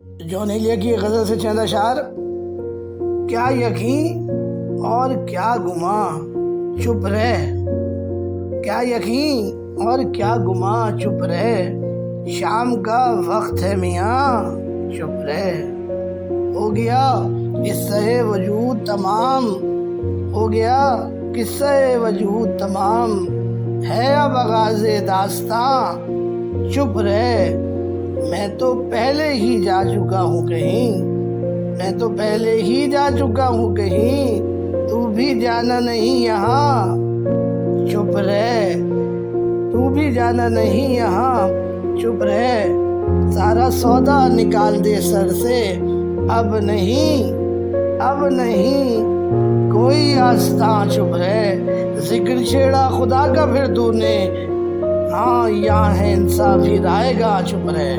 جون ایلیا کی غزل سے چند اشعار۔ کیا یقین اور کیا گماں چپ رہ، کیا یقین اور کیا گماں چپ رہ، شام کا وقت ہے میاں چپ رہ۔ ہو گیا قصہ وجود تمام، ہو گیا قصہ وجود تمام، ہے اب آغاز داستاں چپ رہ۔ میں تو پہلے ہی جا چکا ہوں کہیں، میں تو پہلے ہی جا چکا ہوں کہیں، تو بھی جانا نہیں یہاں چپ رہ، تو بھی جانا نہیں یہاں چپ رہ۔ سارا سودا نکال دے سر سے، اب نہیں کوئی آستاں چپ رہ۔ ذکر چھیڑا خدا کا پھر تو نے، ہاں یہاں ہے انصاف ہی رائے گا چپ رہ۔